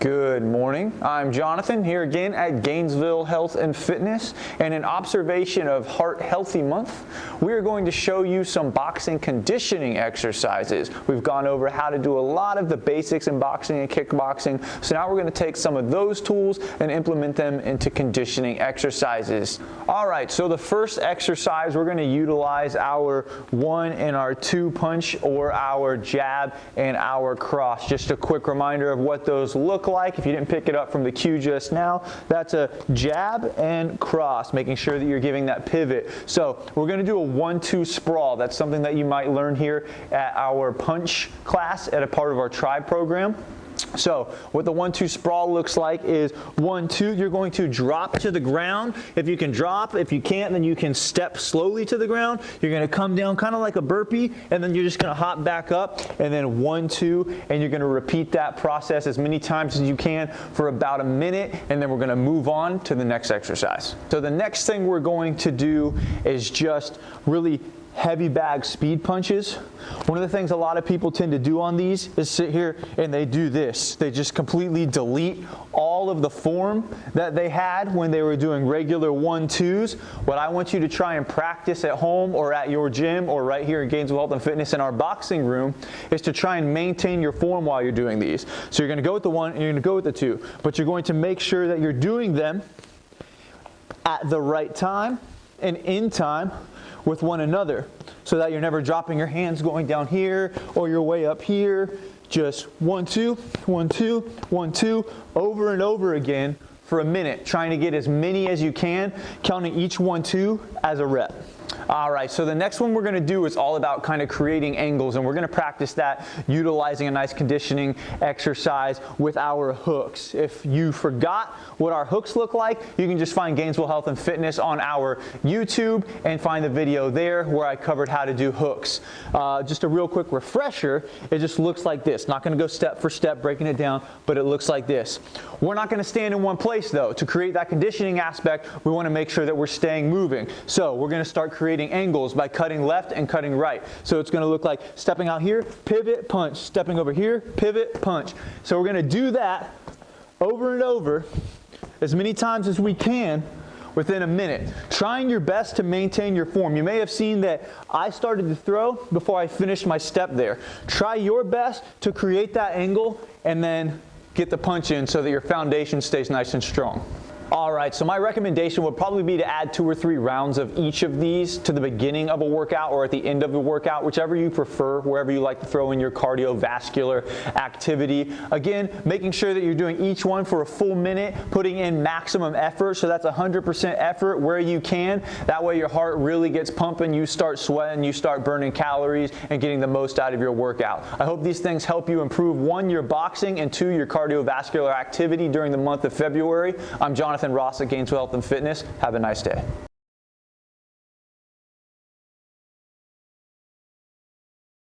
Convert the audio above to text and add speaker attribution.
Speaker 1: Good morning. I'm Jonathan here again at Gainesville Health and Fitness, and in observation of Heart Healthy Month, we are going to show you some boxing conditioning exercises. We've gone over how to do a lot of the basics in boxing and kickboxing, so now we're going to take some of those tools and implement them into conditioning exercises. All right, so the first exercise, we're going to utilize our 1 and our 2 punch, or our jab and our cross. Just a quick reminder of what those look like. If you didn't pick it up from the cue just now, that's a jab and cross, making sure that you're giving that pivot. So we're going to do a 1-2 sprawl. That's something that you might learn here at our punch class at a part of our tribe program. So what the 1-2 sprawl looks like is 1-2, you're going to drop to the ground. If you can drop, if you can't, then you can step slowly to the ground. You're going to come down kind of like a burpee, and then you're just going to hop back up, and then 1-2, and you're going to repeat that process as many times as you can for about a minute, and then we're going to move on to the next exercise. So the next thing we're going to do is just really heavy bag speed punches. One of the things a lot of people tend to do on these is sit here and they do this. They just completely delete all of the form that they had when they were doing regular 1-2s. What I want you to try and practice at home or at your gym or right here at Gainesville Health and Fitness in our boxing room is to try and maintain your form while you're doing these. So you're going to go with the 1 and you're going to go with the 2, but you're going to make sure that you're doing them at the right time and in time with one another, so that you're never dropping your hands going down here or your way up here. Just 1-2, 1-2, 1-2, over and over again for a minute, trying to get as many as you can, counting each 1-2 as a rep. All right, so the next one we're going to do is all about kind of creating angles, and we're going to practice that utilizing a nice conditioning exercise with our hooks. If you forgot what our hooks look like, you can just find Gainesville Health and Fitness on our YouTube and find the video there where I covered how to do hooks. Just a real quick refresher, it just looks like this. Not going to go step for step breaking it down, but it looks like this. We're not going to stand in one place though. To create that conditioning aspect, we want to make sure that we're staying moving. So we're going to start creating angles by cutting left and cutting right. So it's going to look like stepping out here, pivot, punch, stepping over here, pivot, punch. So we're going to do that over and over as many times as we can within a minute, trying your best to maintain your form. You may have seen that I started to throw before I finished my step there. Try your best to create that angle and then get the punch in so that your foundation stays nice and strong. All right, so my recommendation would probably be to add 2 or 3 rounds of each of these to the beginning of a workout or at the end of the workout, whichever you prefer, wherever you like to throw in your cardiovascular activity. Again, making sure that you're doing each one for a full minute, putting in maximum effort, so that's 100% effort where you can. That way your heart really gets pumping, you start sweating, you start burning calories and getting the most out of your workout. I hope these things help you improve 1, your boxing, and 2, your cardiovascular activity during the month of February. I'm Johnathan at Gainesville Health and Fitness. Have a nice day.